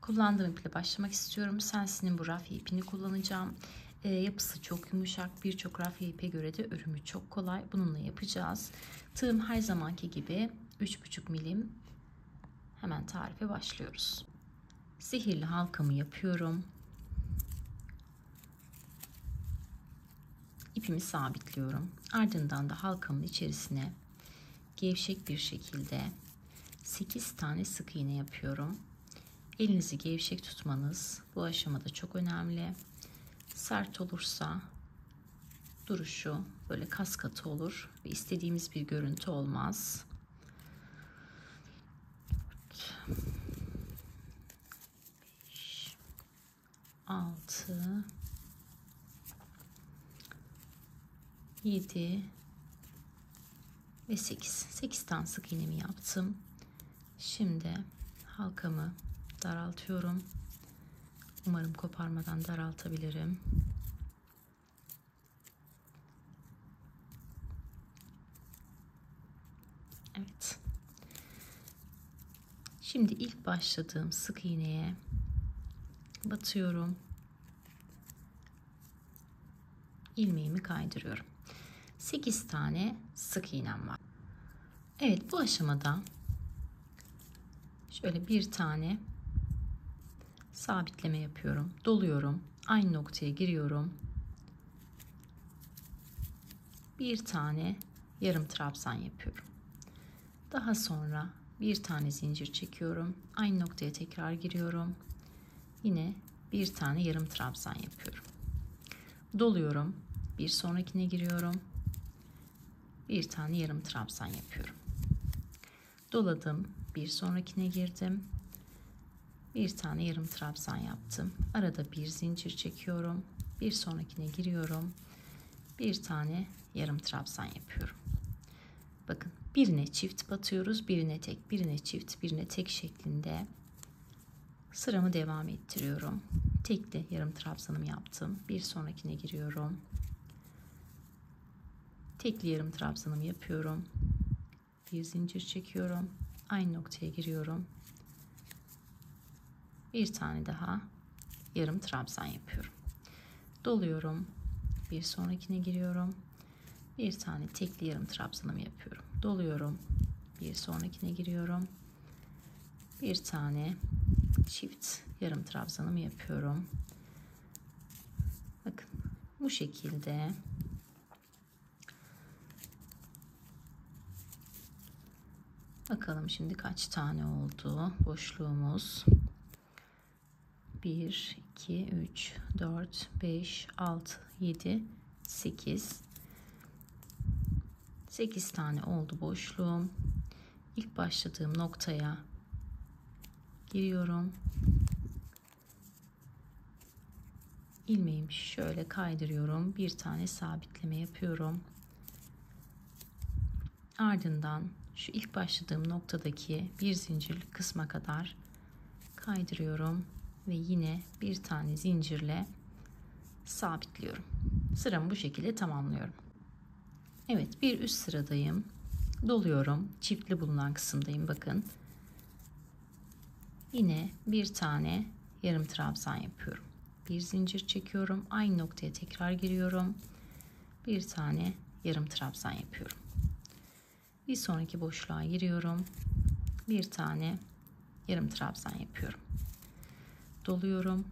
Kullandığım iple başlamak istiyorum. Sensin'in bu rafya ipini kullanacağım. Yapısı çok yumuşak. Birçok rafya ipe göre de örümü çok kolay. Bununla yapacağız. Tığım her zamanki gibi 3,5 milim. Hemen tarife başlıyoruz. Sihirli halkamı yapıyorum. İpimi sabitliyorum. Ardından da halkamın içerisine gevşek bir şekilde 8 tane sık iğne yapıyorum. Elinizi gevşek tutmanız bu aşamada çok önemli. Sert olursa duruşu böyle kas katı olur ve istediğimiz bir görüntü olmaz. 5, 6, 7 ve 8. 8 tane sık iğnemi yaptım. Şimdi halkamı daraltıyorum. Umarım koparmadan daraltabilirim. Evet. Şimdi ilk başladığım sık iğneye batıyorum. İlmeğimi kaydırıyorum. 8 tane sık iğnem var. Evet, bu aşamada şöyle bir tane sabitleme yapıyorum. Doluyorum. Aynı noktaya giriyorum. Bir tane yarım trabzan yapıyorum. Daha sonra bir tane zincir çekiyorum. Aynı noktaya tekrar giriyorum. Yine bir tane yarım trabzan yapıyorum. Doluyorum. Bir sonrakine giriyorum. Bir tane yarım trabzan yapıyorum. Doladım. Bir sonrakine girdim. Bir tane yarım trabzan yaptım. Arada bir zincir çekiyorum. Bir sonrakine giriyorum. Bir tane yarım trabzan yapıyorum. Bakın, birine çift batıyoruz, birine tek, birine çift, birine tek şeklinde sıramı devam ettiriyorum. Tekli yarım trabzanımı yaptım. Bir sonrakine giriyorum. Tekli yarım trabzanımı yapıyorum. Bir zincir çekiyorum. Aynı noktaya giriyorum. Bir tane daha yarım trabzan yapıyorum. Doluyorum. Bir sonrakine giriyorum. Bir tane tekli yarım trabzanımı yapıyorum. Doluyorum. Bir sonrakine giriyorum. Bir tane çift yarım trabzanımı yapıyorum. Bakın, bu şekilde bakalım şimdi kaç tane oldu boşluğumuz. 1, 2, 3, 4, 5, 6, 7, 8. 8 tane oldu boşluğum. İlk başladığım noktaya giriyorum. İlmeğimi şöyle kaydırıyorum. Bir tane sabitleme yapıyorum. Ardından şu ilk başladığım noktadaki bir zincirlik kısma kadar kaydırıyorum ve yine bir tane zincirle sabitliyorum. Sıramı bu şekilde tamamlıyorum. Evet, bir üst sıradayım. Doluyorum. Çiftli bulunan kısımdayım. Bakın. Yine bir tane yarım trabzan yapıyorum. Bir zincir çekiyorum. Aynı noktaya tekrar giriyorum. Bir tane yarım trabzan yapıyorum. Bir sonraki boşluğa giriyorum. Bir tane yarım trabzan yapıyorum. Doluyorum.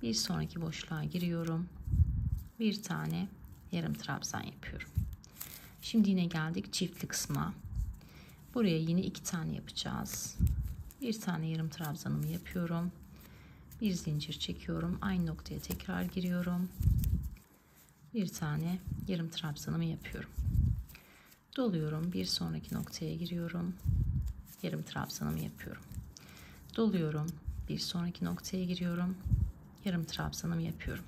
Bir sonraki boşluğa giriyorum. Bir tane yarım trabzan yapıyorum. Şimdi yine geldik çiftli kısma. Buraya yine 2 tane yapacağız. Bir tane yarım trabzanımı yapıyorum. Bir zincir çekiyorum. Aynı noktaya tekrar giriyorum. Bir tane yarım trabzanımı yapıyorum. Doluyorum. Bir sonraki noktaya giriyorum. Yarım trabzanımı yapıyorum. Doluyorum. Bir sonraki noktaya giriyorum. Yarım trabzanımı yapıyorum.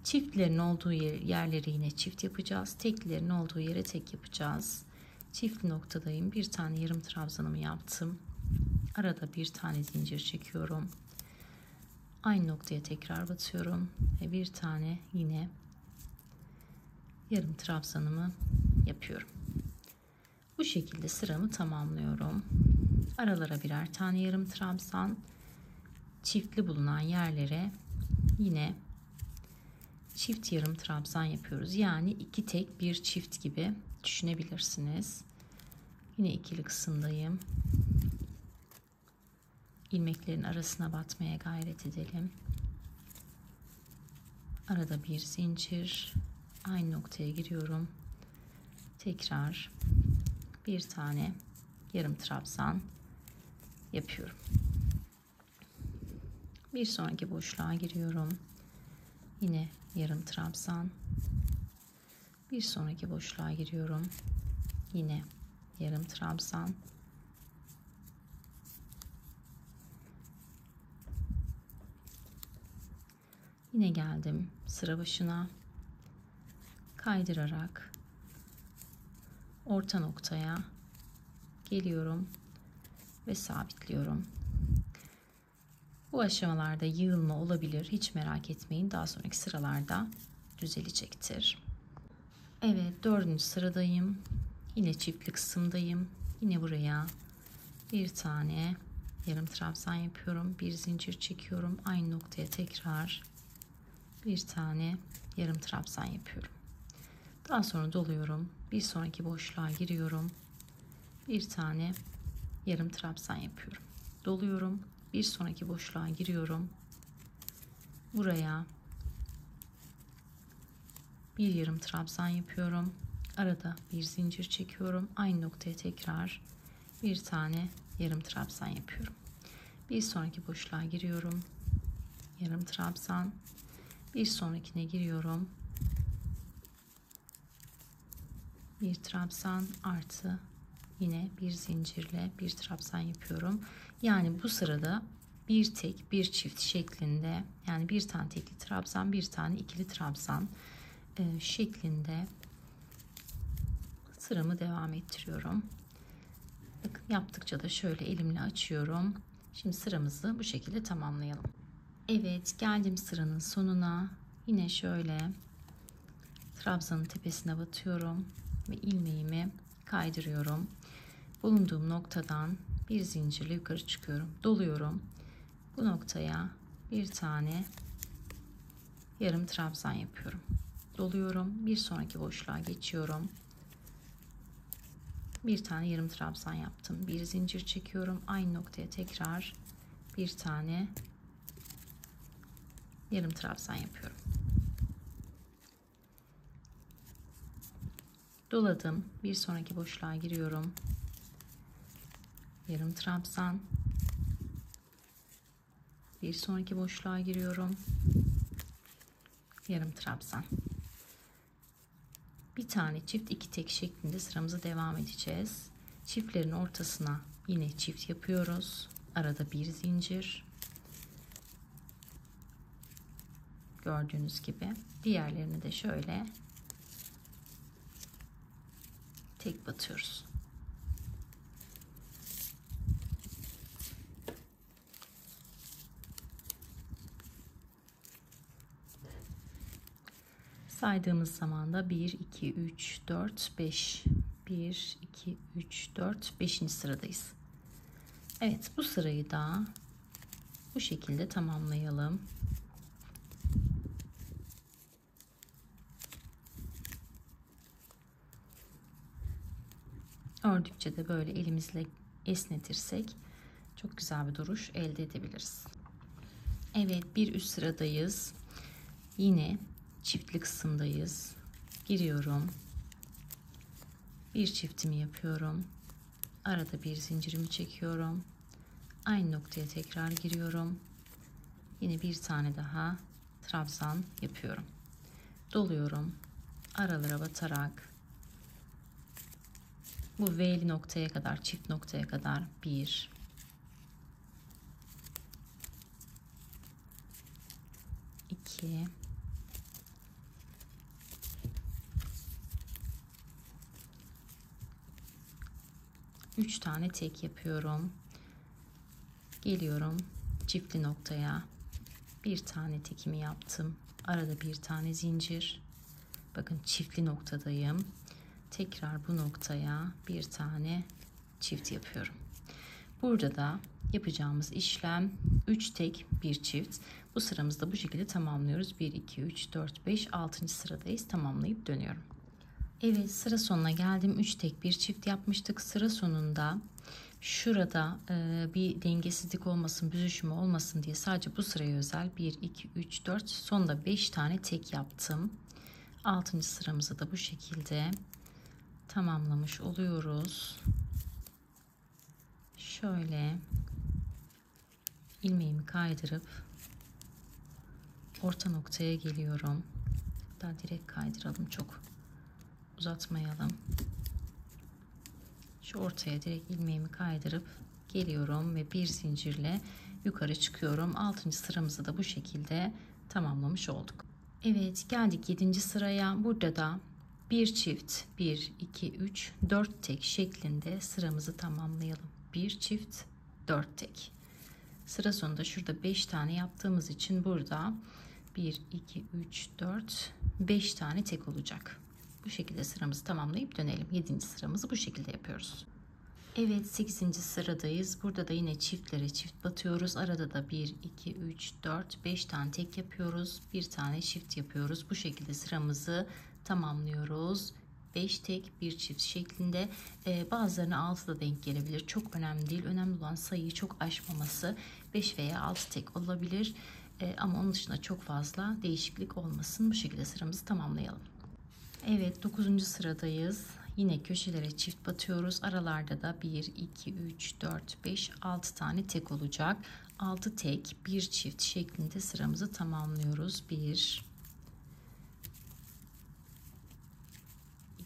Çiftlerin olduğu yerleri yine çift yapacağız. Teklerin olduğu yere tek yapacağız. Çift noktadayım. Bir tane yarım trabzanımı yaptım. Arada bir tane zincir çekiyorum. Aynı noktaya tekrar batıyorum ve bir tane yine yarım trabzanımı yapıyorum. Bu şekilde sıramı tamamlıyorum. Aralara birer tane yarım trabzan. Çiftli bulunan yerlere yine çift yarım trabzan yapıyoruz. Yani 2 tek 1 çift gibi düşünebilirsiniz. Yine ikili kısımdayım. İlmeklerin arasına batmaya gayret edelim. Arada bir zincir, aynı noktaya giriyorum. Tekrar bir tane yarım trabzan yapıyorum. Bir sonraki boşluğa giriyorum. Yine yarım trabzan. Bir sonraki boşluğa giriyorum. Yine yarım trabzan. Yine geldim sıra başına. Kaydırarak orta noktaya geliyorum ve sabitliyorum. Bu aşamalarda yığılma olabilir. Hiç merak etmeyin. Daha sonraki sıralarda düzelecektir. Evet, 4. sıradayım. Yine çiftli kısımdayım. Yine buraya bir tane yarım trabzan yapıyorum. Bir zincir çekiyorum. Aynı noktaya tekrar bir tane yarım trabzan yapıyorum. Daha sonra doluyorum. Bir sonraki boşluğa giriyorum. Bir tane yarım trabzan yapıyorum. Doluyorum. Bir sonraki boşluğa giriyorum. Buraya bir yarım trabzan yapıyorum. Arada bir zincir çekiyorum. Aynı noktaya tekrar bir tane yarım trabzan yapıyorum. Bir sonraki boşluğa giriyorum. Yarım trabzan. Bir sonrakine giriyorum. Bir trabzan artı yine bir zincirle bir trabzan yapıyorum. Yani bu sırada bir tek bir çift şeklinde, yani bir tane tekli trabzan, bir tane ikili trabzan şeklinde sıramı devam ettiriyorum. Bakın yaptıkça da şöyle elimle açıyorum. Şimdi sıramızı bu şekilde tamamlayalım. Evet, geldim sıranın sonuna. Yine şöyle trabzanın tepesine batıyorum ve ilmeğimi kaydırıyorum. Bulunduğum noktadan bir zincirle yukarı çıkıyorum. Doluyorum. Bu noktaya bir tane yarım trabzan yapıyorum. Doluyorum. Bir sonraki boşluğa geçiyorum. Bir tane yarım trabzan yaptım. Bir zincir çekiyorum. Aynı noktaya tekrar bir tane yarım trabzan yapıyorum. Doladım. Bir sonraki boşluğa giriyorum. Yarım trabzan. Bir sonraki boşluğa giriyorum. Yarım trabzan. Bir tane çift, iki tek şeklinde sıramıza devam edeceğiz. Çiftlerin ortasına yine çift yapıyoruz. Arada bir zincir. Gördüğünüz gibi. Diğerlerini de şöyle tek batıyoruz. Saydığımız zaman da 1, 2, 3, 4, 5. 1, 2, 3, 4, 5. sıradayız. Evet, bu sırayı da bu şekilde tamamlayalım. Ördükçe de böyle elimizle esnetirsek çok güzel bir duruş elde edebiliriz. Evet, bir üst sıradayız. Yine çiftli kısımdayız. Giriyorum. Bir çiftimi yapıyorum. Arada bir zincirimi çekiyorum. Aynı noktaya tekrar giriyorum. Yine bir tane daha trabzan yapıyorum. Doluyorum. Aralara batarak bu V'li noktaya kadar, çift noktaya kadar 1, 2, 3 tane tek yapıyorum. Geliyorum çiftli noktaya. Bir tane tekimi yaptım. Arada bir tane zincir. Bakın çiftli noktadayım. Tekrar bu noktaya bir tane çift yapıyorum. Burada da yapacağımız işlem 3 tek 1 çift. Bu sıramızda bu şekilde tamamlıyoruz. 1, 2, 3, 4, 5, 6. sıradayız. Tamamlayıp dönüyorum. Evet, sıra sonuna geldim. 3 tek 1 çift yapmıştık. Sıra sonunda şurada bir dengesizlik olmasın, büzüşme olmasın diye sadece bu sıraya özel 1, 2, 3, 4, sonda 5 tane tek yaptım. 6. sıramızı da bu şekilde tamamlamış oluyoruz. Şöyle ilmeğimi kaydırıp orta noktaya geliyorum. Hatta direkt kaydıralım, çok uzatmayalım. Şu ortaya direkt ilmeğimi kaydırıp geliyorum ve bir zincirle yukarı çıkıyorum. 6. sıramızı da bu şekilde tamamlamış olduk. Evet, geldik 7. sıraya. Burada da bir çift 1, 2, 3, 4 tek şeklinde sıramızı tamamlayalım. Bir çift 4 tek. Sıra sonunda şurada 5 tane yaptığımız için burada 1, 2, 3, 4, 5 tane tek olacak. Bu şekilde sıramızı tamamlayıp dönelim. 7. sıramızı bu şekilde yapıyoruz. Evet, 8. sıradayız. Burada da yine çiftlere çift batıyoruz. Arada da 1, 2, 3, 4, 5 tane tek yapıyoruz. Bir tane çift yapıyoruz. Bu şekilde sıramızı tamamlıyoruz. 5 tek 1 çift şeklinde. Bazılarına 6 da denk gelebilir. Çok önemli değil. Önemli olan sayıyı çok aşmaması. 5 veya 6 tek olabilir. Ama onun dışında çok fazla değişiklik olmasın. Bu şekilde sıramızı tamamlayalım. Evet, 9. sıradayız. Yine köşelere çift batıyoruz. Aralarda da 1, 2, 3, 4, 5, 6 tane tek olacak. 6 tek 1 çift şeklinde sıramızı tamamlıyoruz. 1,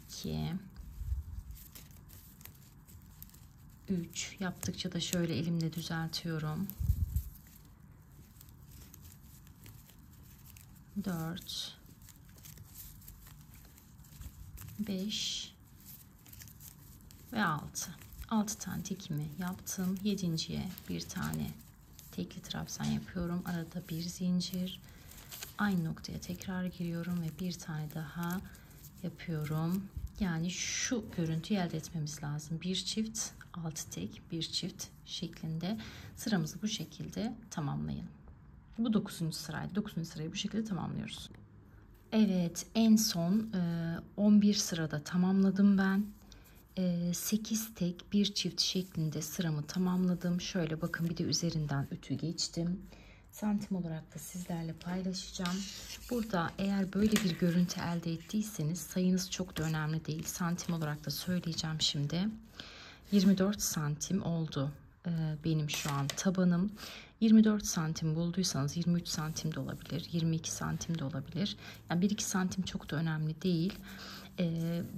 2, 3. Yaptıkça da şöyle elimle düzeltiyorum. 4, 5 ve 6. 6 tane tekimi yaptım. 7.'ye bir tane tekli trabzan yapıyorum. Arada bir zincir. Aynı noktaya tekrar giriyorum ve bir tane daha yapıyorum. Yani şu görüntüyü elde etmemiz lazım. Bir çift 6 tek, bir çift şeklinde sıramızı bu şekilde tamamlayalım. Bu 9. sıraydı. 9. sırayı bu şekilde tamamlıyoruz. Evet, en son 11 sırada tamamladım ben. 8 tek bir çift şeklinde sıramı tamamladım. Şöyle bakın, bir de üzerinden ütü geçtim. Santim olarak da sizlerle paylaşacağım. Burada eğer böyle bir görüntü elde ettiyseniz sayınız çok da önemli değil. Santim olarak da söyleyeceğim şimdi. 24 santim oldu benim şu an tabanım. 24 santim bulduysanız 23 santim de olabilir, 22 santim de olabilir. Yani 1-2 santim çok da önemli değil.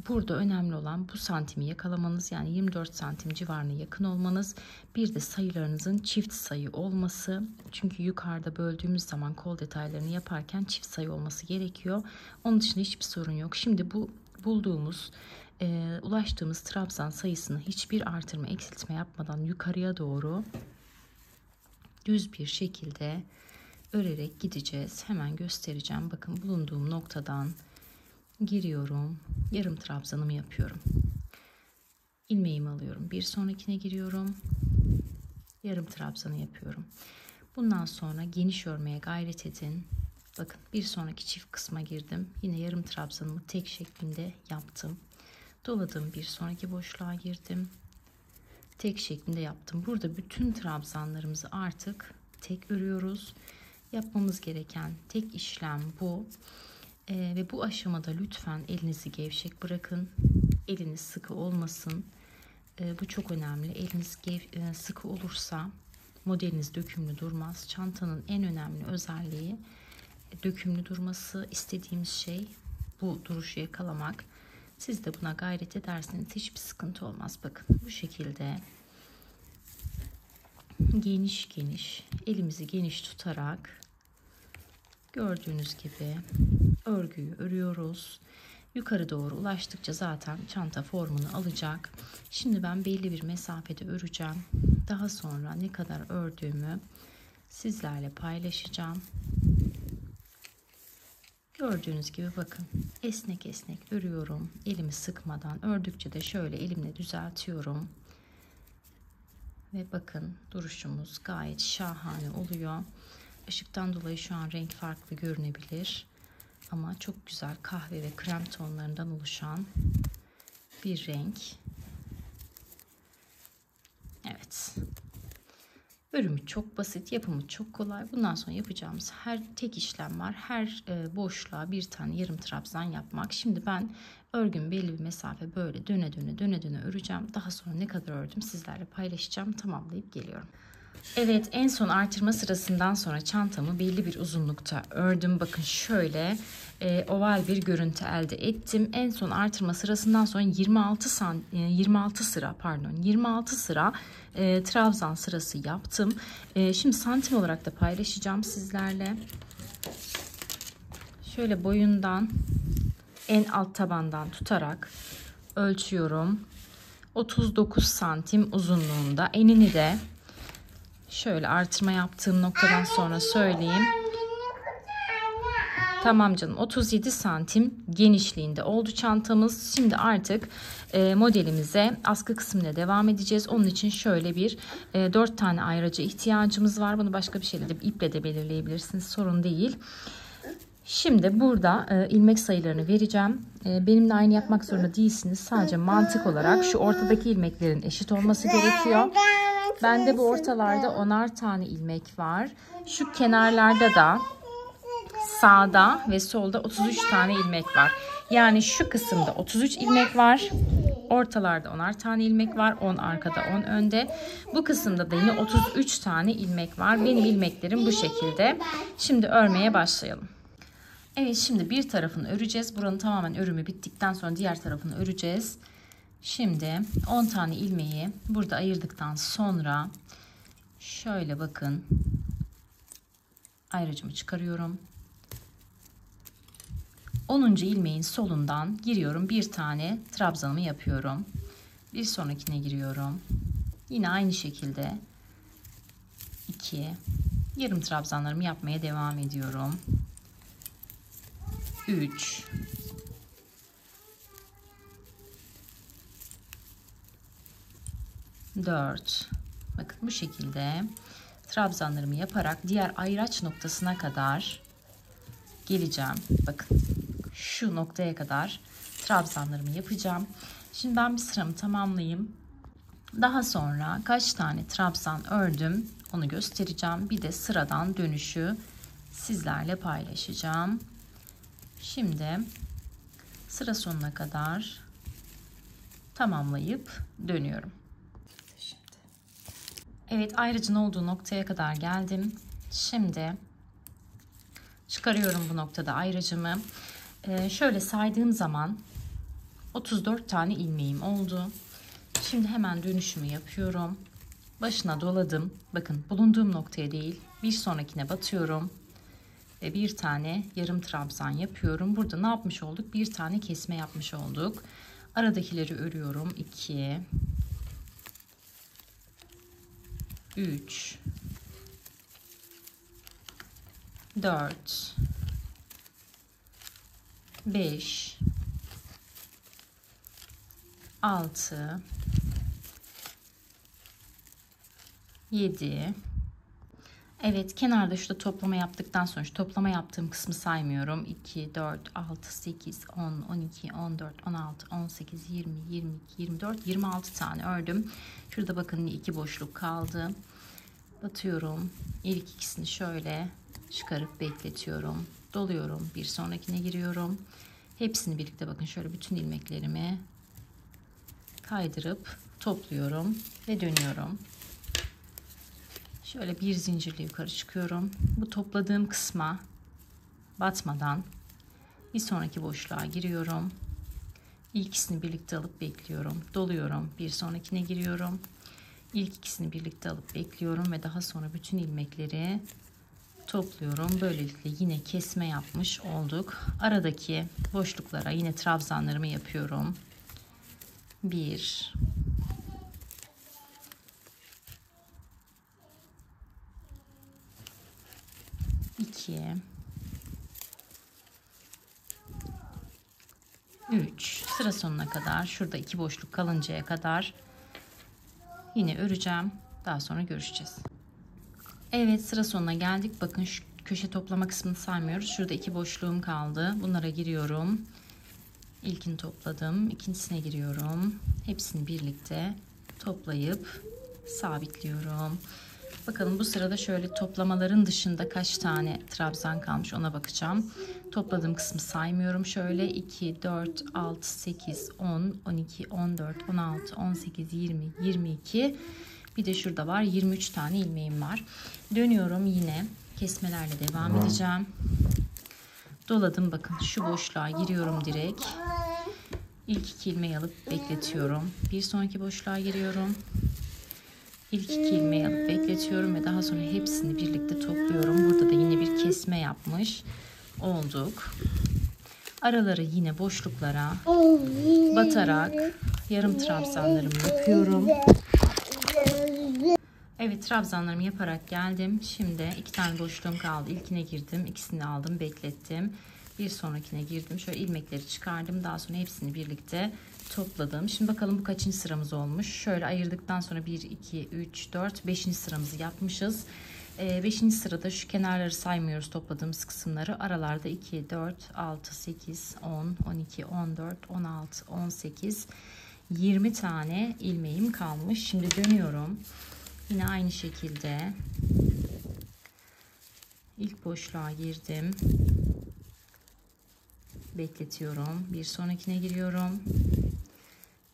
Burada önemli olan bu santimi yakalamanız, yani 24 santim civarına yakın olmanız. Bir de sayılarınızın çift sayı olması. Çünkü yukarıda böldüğümüz zaman kol detaylarını yaparken çift sayı olması gerekiyor. Onun dışında hiçbir sorun yok. Şimdi bu bulduğumuz ulaştığımız trabzan sayısını hiçbir artırma eksiltme yapmadan yukarıya doğru düz bir şekilde örerek gideceğiz. Hemen göstereceğim. Bakın, bulunduğum noktadan giriyorum. Yarım trabzanımı yapıyorum. İlmeğimi alıyorum. Bir sonrakine giriyorum. Yarım trabzanı yapıyorum. Bundan sonra geniş örmeye gayret edin. Bakın, bir sonraki çift kısma girdim. Yine yarım trabzanımı tek şeklinde yaptım. Doladım, bir sonraki boşluğa girdim. Tek şeklinde yaptım. Burada bütün trabzanlarımızı artık tek örüyoruz. Yapmamız gereken tek işlem bu. Ve bu aşamada lütfen elinizi gevşek bırakın. Eliniz sıkı olmasın. Bu çok önemli. Eliniz sıkı olursa modeliniz dökümlü durmaz. Çantanın en önemli özelliği dökümlü durması. İstediğimiz şey bu duruşu yakalamak. Siz de buna gayret ederseniz hiçbir sıkıntı olmaz. Bakın, bu şekilde geniş geniş, elimizi geniş tutarak gördüğünüz gibi örgüyü örüyoruz. Yukarı doğru ulaştıkça zaten çanta formunu alacak. Şimdi ben belli bir mesafede öreceğim. Daha sonra ne kadar ördüğümü sizlerle paylaşacağım. Gördüğünüz gibi bakın, esnek esnek örüyorum. Elimi sıkmadan, ördükçe de şöyle elimle düzeltiyorum. Ve bakın duruşumuz gayet şahane oluyor. Işıktan dolayı şu an renk farklı görünebilir. Ama çok güzel kahve ve krem tonlarından oluşan bir renk. Evet. Örümü çok basit, yapımı çok kolay. Bundan sonra yapacağımız tek işlem var. Her boşluğa bir tane yarım trabzan yapmak. Şimdi ben örgümü belli bir mesafe böyle döne döne öreceğim. Daha sonra ne kadar ördüm sizlerle paylaşacağım. Tamamlayıp geliyorum. Evet, en son artırma sırasından sonra çantamı belli bir uzunlukta ördüm. Bakın şöyle oval bir görüntü elde ettim. En son artırma sırasından sonra 26 sıra trabzan sırası yaptım. Şimdi santim olarak da paylaşacağım sizlerle. Şöyle boyundan en alt tabandan tutarak ölçüyorum. 39 santim uzunluğunda. Enini de şöyle artırma yaptığım noktadan sonra söyleyeyim. Tamam canım, 37 santim genişliğinde oldu çantamız. Şimdi artık modelimize askı kısmıyla devam edeceğiz. Onun için şöyle bir 4 tane ayraca ihtiyacımız var. Bunu başka bir şeyle de iple de belirleyebilirsiniz, sorun değil. Şimdi burada ilmek sayılarını vereceğim. Benimle aynı yapmak zorunda değilsiniz. Sadece mantık olarak şu ortadaki ilmeklerin eşit olması gerekiyor. Bende bu ortalarda 10'ar tane ilmek var. Şu kenarlarda da sağda ve solda 33 tane ilmek var. Yani şu kısımda 33 ilmek var. Ortalarda 10'ar tane ilmek var. 10 arkada 10 önde. Bu kısımda da yine 33 tane ilmek var. Benim ilmeklerim bu şekilde. Şimdi örmeye başlayalım. Evet, şimdi bir tarafını öreceğiz. Buranın tamamen örümü bittikten sonra diğer tarafını öreceğiz. Şimdi 10 tane ilmeği burada ayırdıktan sonra şöyle bakın, ayracımı çıkarıyorum. 10. ilmeğin solundan giriyorum. Bir tane trabzanımı yapıyorum. Bir sonrakine giriyorum. Yine aynı şekilde 2 yarım trabzanlarımı yapmaya devam ediyorum. 3 4. Bakın bu şekilde trabzanlarımı yaparak diğer ayraç noktasına kadar geleceğim. Bakın şu noktaya kadar trabzanlarımı yapacağım. Şimdi ben bir sıramı tamamlayayım. Daha sonra kaç tane trabzan ördüm onu göstereceğim. Bir de sıradan dönüşü sizlerle paylaşacağım. Şimdi sıra sonuna kadar tamamlayıp dönüyorum. Evet, ayracın olduğu noktaya kadar geldim. Şimdi çıkarıyorum bu noktada ayracımı. Şöyle saydığım zaman 34 tane ilmeğim oldu. Şimdi hemen dönüşümü yapıyorum. Başına doladım. Bakın bulunduğum noktaya değil, bir sonrakine batıyorum. Ve bir tane yarım trabzan yapıyorum. Burada ne yapmış olduk? Bir tane kesme yapmış olduk. Aradakileri örüyorum. 2 3 4 5 6 7. Evet, kenarda şurada toplama yaptıktan sonra şu toplama yaptığım kısmı saymıyorum. 2 4 6 8 10 12 14 16 18 20 22 24 26 tane ördüm. Şurada bakın 2 boşluk kaldı. Batıyorum. İlk ikisini şöyle çıkarıp bekletiyorum. Doluyorum. Bir sonrakine giriyorum. Hepsini birlikte bakın şöyle bütün ilmeklerimi kaydırıp topluyorum ve dönüyorum. Şöyle bir zincirle yukarı çıkıyorum. Bu topladığım kısma batmadan bir sonraki boşluğa giriyorum. İlk ikisini birlikte alıp bekliyorum. Doluyorum. Bir sonrakine giriyorum. İlk ikisini birlikte alıp bekliyorum ve daha sonra bütün ilmekleri topluyorum. Böylelikle yine kesme yapmış olduk. Aradaki boşluklara yine trabzanlarımı yapıyorum. 1 2 3 sıra sonuna kadar, şurada 2 boşluk kalıncaya kadar yine öreceğim. Daha sonra görüşeceğiz. Evet, sıra sonuna geldik. Bakın şu köşe toplama kısmını saymıyoruz. Şurada 2 boşluğum kaldı. Bunlara giriyorum. İlkini topladım. İkincisine giriyorum. Hepsini birlikte toplayıp sabitliyorum. Bakalım bu sırada şöyle toplamaların dışında kaç tane trabzan kalmış ona bakacağım. Topladığım kısmı saymıyorum. Şöyle 2, 4, 6, 8, 10, 12, 14, 16, 18, 20, 22. Bir de şurada var 23 tane ilmeğim var. Dönüyorum, yine kesmelerle devam edeceğim. Doladım, bakın şu boşluğa giriyorum direkt. İlk 2 ilmeği alıp bekletiyorum. Bir sonraki boşluğa giriyorum. İlk 2 ilmeği alıp bekletiyorum ve daha sonra hepsini birlikte topluyorum. Burada da yine bir kesme yapmış olduk. Araları yine boşluklara batarak yarım trabzanlarımı yapıyorum. Evet, trabzanlarımı yaparak geldim. Şimdi 2 tane boşluğum kaldı. İlkine girdim, ikisini aldım, beklettim. Bir sonrakine girdim. Şöyle ilmekleri çıkardım. Daha sonra hepsini birlikte topladım. Şimdi bakalım bu kaçıncı sıramız olmuş. Şöyle ayırdıktan sonra 1, 2, 3, 4, 5. sıramızı yapmışız. 5. sırada şu kenarları saymıyoruz, topladığımız kısımları. Aralarda 2, 4, 6, 8, 10, 12, 14, 16, 18, 20 tane ilmeğim kalmış. Şimdi dönüyorum. Yine aynı şekilde ilk boşluğa girdim. Bekletiyorum. Bir sonrakine giriyorum.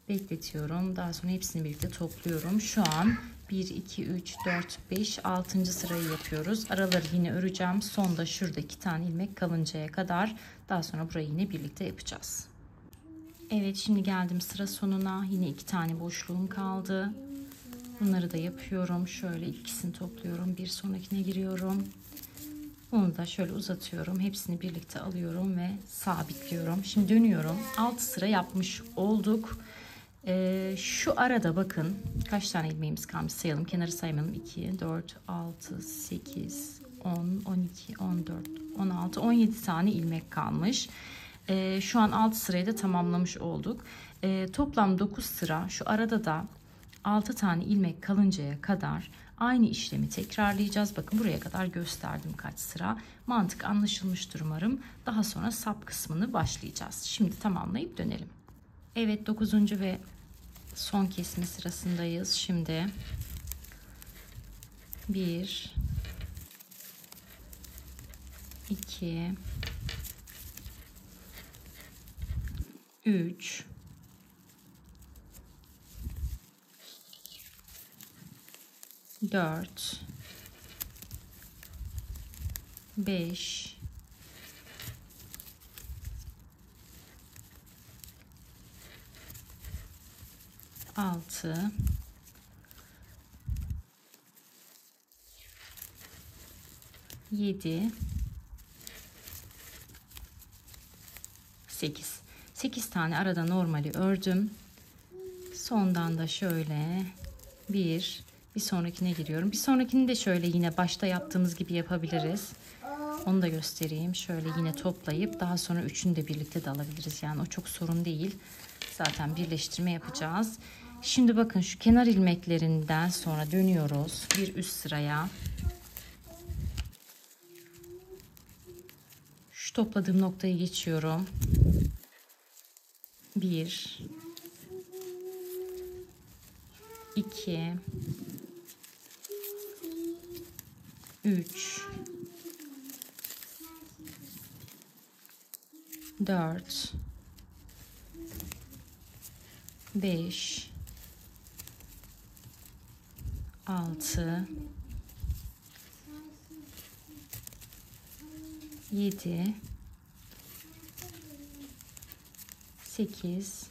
Bekletiyorum. Daha sonra hepsini birlikte topluyorum. Şu an 1, 2, 3, 4, 5, 6. sırayı yapıyoruz. Araları yine öreceğim. Sonda şurada 2 tane ilmek kalıncaya kadar. Daha sonra burayı yine birlikte yapacağız. Evet, şimdi geldim sıra sonuna. Yine 2 tane boşluğum kaldı. Bunları da yapıyorum. Şöyle ikisini topluyorum. Bir sonrakine giriyorum. Bunu da şöyle uzatıyorum. Hepsini birlikte alıyorum ve sabitliyorum. Şimdi dönüyorum. 6 sıra yapmış olduk. Şu arada bakın kaç tane ilmeğimiz kalmış sayalım. Kenarı saymayalım. 2, 4, 6, 8, 10, 12, 14, 16, 17 tane ilmek kalmış. Şu an 6 sırayı da tamamlamış olduk. Toplam 9 sıra. Şu arada da 6 tane ilmek kalıncaya kadar aynı işlemi tekrarlayacağız. Bakın buraya kadar gösterdim kaç sıra. Mantık anlaşılmıştır umarım. Daha sonra sap kısmını başlayacağız. Şimdi tamamlayıp dönelim. Evet, 9. ve son kesme sırasındayız. Şimdi 1, 2, 3, 4, 5, 6, 7, 8. 8 tane arada normali ördüm. Sondan da şöyle bir sonrakine giriyorum. Bir sonrakini de şöyle yine başta yaptığımız gibi yapabiliriz. Onu da göstereyim. Şöyle yine toplayıp daha sonra üçünü de birlikte de alabiliriz. Yani o çok sorun değil. Zaten birleştirme yapacağız. Şimdi bakın şu kenar ilmeklerinden sonra dönüyoruz bir üst sıraya. Şu topladığım noktayı geçiyorum. 1, 2, 3, 4, 5, 6, 7, 8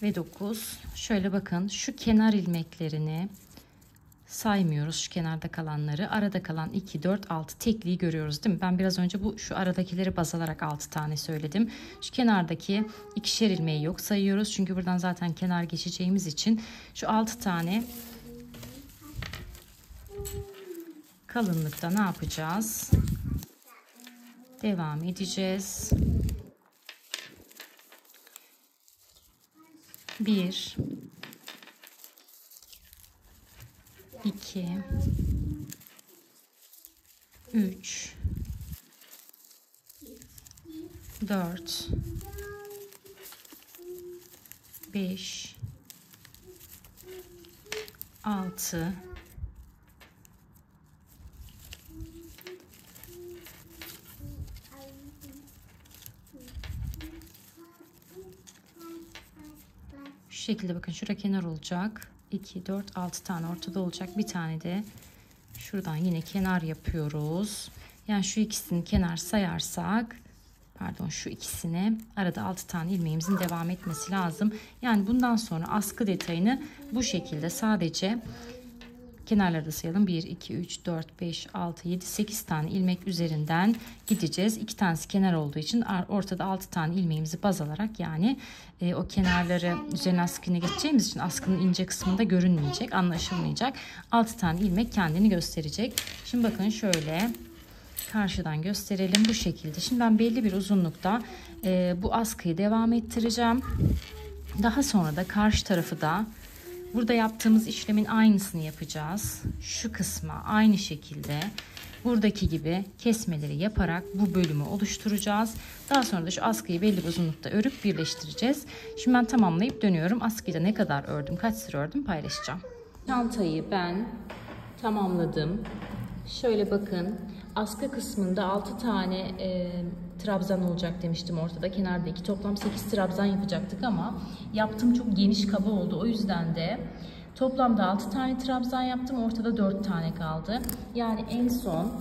ve 9. Şöyle bakın şu kenar ilmeklerini saymıyoruz, şu kenarda kalanları. Arada kalan 2, 4, 6 tekliği görüyoruz değil mi? Ben biraz önce şu aradakileri baz alarak 6 tane söyledim. Şu kenardaki ikişer ilmeği yok sayıyoruz. Çünkü buradan zaten kenar geçeceğimiz için şu 6 tane kalınlıkta ne yapacağız? Devam edeceğiz. 1, 2, 3, 4, 5, 6, 'Şu şekilde bakın, şurada kenar olacak. 2, 4, 6 tane ortada olacak. Bir tane de şuradan yine kenar yapıyoruz. Yani şu ikisini kenar sayarsak, pardon, şu ikisini arada 6 tane ilmeğimizin devam etmesi lazım. Yani bundan sonra askı detayını bu şekilde sadece kenarları da sayalım. 1, 2, 3, 4, 5, 6, 7, 8 tane ilmek üzerinden gideceğiz. 2 tanesi kenar olduğu için ortada 6 tane ilmeğimizi baz alarak, yani o kenarları üzerine askıyla geçeceğimiz için askının ince kısmında görünmeyecek, anlaşılmayacak. 6 tane ilmek kendini gösterecek. Şimdi bakın şöyle karşıdan gösterelim bu şekilde. Şimdi ben belli bir uzunlukta bu askıyı devam ettireceğim. Daha sonra da karşı tarafı da burada yaptığımız işlemin aynısını yapacağız. Şu kısma aynı şekilde buradaki gibi kesmeleri yaparak bu bölümü oluşturacağız. Daha sonra da şu askıyı belli bir uzunlukta örüp birleştireceğiz. Şimdi ben tamamlayıp dönüyorum. Askıyı da ne kadar ördüm, kaç sıra ördüm paylaşacağım. Çantayı ben tamamladım. Şöyle bakın, askı kısmında 6 tane trabzan olacak demiştim ortada. Kenarda 2, toplam 8 trabzan yapacaktık ama yaptığım çok geniş kaba oldu. O yüzden de toplamda 6 tane trabzan yaptım. Ortada 4 tane kaldı. Yani en son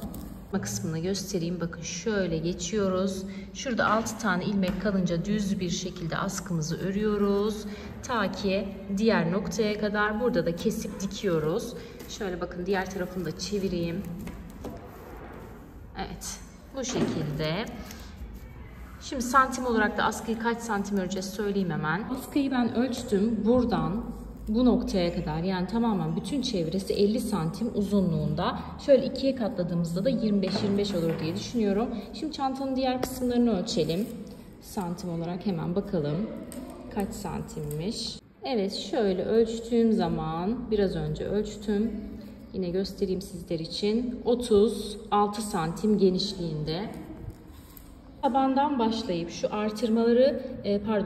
kısmını göstereyim. Bakın şöyle geçiyoruz. Şurada 6 tane ilmek kalınca düz bir şekilde askımızı örüyoruz. Ta ki diğer noktaya kadar, burada da kesip dikiyoruz. Şöyle bakın, diğer tarafını da çevireyim. Evet, bu şekilde. Şimdi santim olarak da askıyı kaç santim öreceğiz söyleyeyim hemen. Askıyı ben ölçtüm. Buradan bu noktaya kadar, yani tamamen bütün çevresi 50 santim uzunluğunda. Şöyle ikiye katladığımızda da 25-25 olur diye düşünüyorum. Şimdi çantanın diğer kısımlarını ölçelim. Santim olarak hemen bakalım. Kaç santimmiş? Evet, şöyle ölçtüğüm zaman, biraz önce ölçtüm. Yine göstereyim sizler için. 36 santim genişliğinde. Tabandan başlayıp şu artırmaları,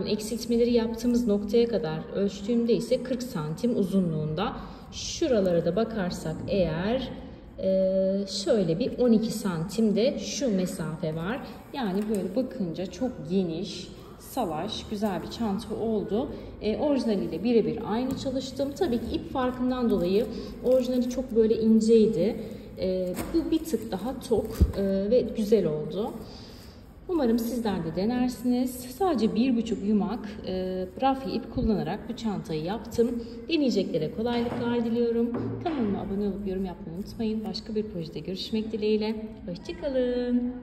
eksiltmeleri yaptığımız noktaya kadar ölçtüğümde ise 40 santim uzunluğunda. Şuralara da bakarsak eğer şöyle bir 12 santim de şu mesafe var. Yani böyle bakınca çok geniş, salaş, güzel bir çanta oldu. Orijinaliyle birebir aynı çalıştım. Tabii ki ip farkından dolayı orijinali çok böyle inceydi. Bu bir tık daha tok ve güzel oldu. Umarım sizler de denersiniz. Sadece 1,5 yumak rafya ip kullanarak bu çantayı yaptım. Deneyeceklere kolaylıklar diliyorum. Kanalıma abone olup yorum yapmayı unutmayın. Başka bir projede görüşmek dileğiyle. Hoşça kalın.